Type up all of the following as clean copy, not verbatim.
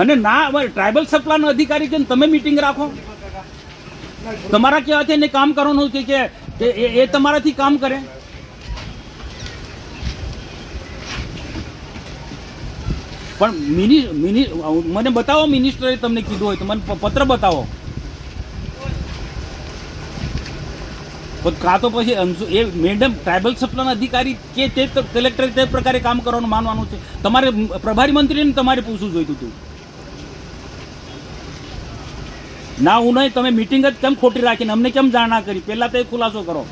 અને ના ટ્રાઇબલ સપ્લાયનો અધિકારી છે તમે મીટિંગ રાખો, તમારા કહેવાથી એને કામ કરવાનું છે કે એ તમારાથી કામ કરે. પણ મને બતાવો, મિનિસ્ટરે તમને કીધું હોય તો મને પત્ર બતાવો. કાં તો પછી એ મેડમ ટ્રાઇબલ સપ્લાયના અધિકારી કે તે કલેક્ટરે તે પ્રકારે કામ કરવાનું માનવાનું છે. તમારે પ્રભારી મંત્રીને તમારે પૂછવું જોઈતું હતું. ના હું નહીં, તમે મિટિંગ જ કેમ ખોટી રાખીને અમને કેમ જાણ ના કરી? પહેલા તો એ ખુલાસો કરો.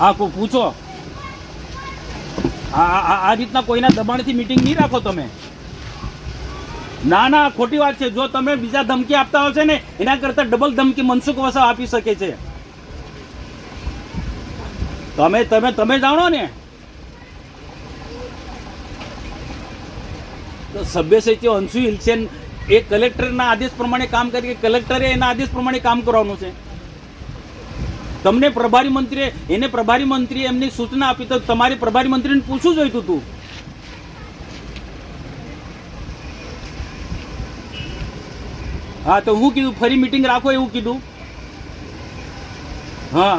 હા પૂછો. આ રીતના કોઈના દબાણથી મિટિંગ નહીં રાખો તમે. ના ના, ખોટી વાત છે. જો તમે બીજા ધમકી આપતા હશે ને એના કરતા ડબલ ધમકી મનસુખ વસાવા આપી શકે છે. તમે જાણો ને. તો સભ્ય સચિવ અંશુ હિલસેન એ કલેક્ટરના આદેશ પ્રમાણે કામ કરી, કલેક્ટરે એના આદેશ પ્રમાણે કામ કરવાનું છે. તમને પ્રભારી મંત્રીએ એમની સૂચના આપી તો તમારે પ્રભારી મંત્રીને પૂછવું જોઈતું હતું. હા તો હું કીધું ફરી મીટિંગ રાખો એવું કીધું. હા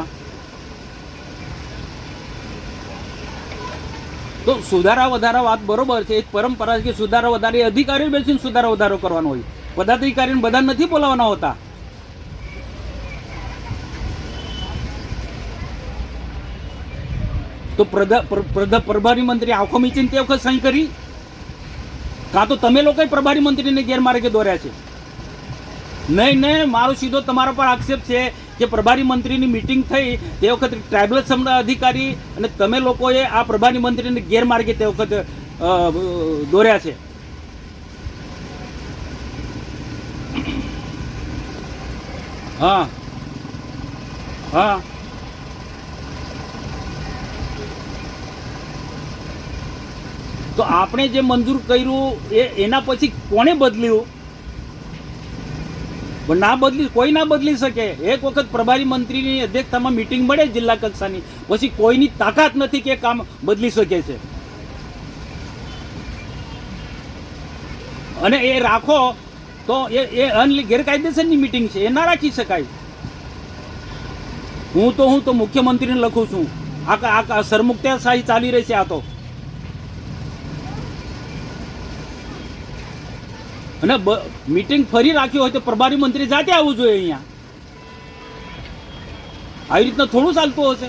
તો સુધારા વધારા વાત બરોબર છે. એક પરંપરા છે કે સુધારા વધારે અધિકારીઓ બેસીને સુધારા વધારો કરવાનો હોય, પદાધિકારીને બધા નથી બોલાવવાના હોતા. તો પ્રભારી મંત્રી આંખો મીચીને તે વખત સહી કરી, કાં તો તમે લોકોએ પ્રભારી મંત્રીને ગેરમાર્ગે દોર્યા છે. નહીં, મારો સીધો તમારા પર આક્ષેપ છે કે પ્રભારી મંત્રીની મિટિંગ થઈ તે વખતે ટ્રાઇબલ સમુદાય અધિકારી અને તમે લોકોએ આ પ્રભારી મંત્રીને ગેરમાર્ગે તે વખતે દોર્યા છે. હા હા તો આપણે જે મંજૂર કર્યું એના પછી કોણે બદલ્યું? ના બદલી, કોઈ ના બદલી શકે. એક વખત પ્રભારી મંત્રીની અધ્યક્ષતામાં મિટિંગ મળે જિલ્લા કક્ષાની, પછી કોઈની તાકાત નથી કે કામ બદલી શકે છે. અને એ રાખો તો એ ગેરકાયદેસરની મિટિંગ છે, એ ના રાખી શકાય. હું તો મુખ્યમંત્રીને લખું છું. આ સરમુખત્યારશાહી ચાલી રહી છે આ તો. અને મીટિંગ ફરી રાખ્યું હોય તો પ્રભારી મંત્રી જાતે આવવું જોઈએ અહીંયા. આવી રીતના થોડું ચાલતું હશે.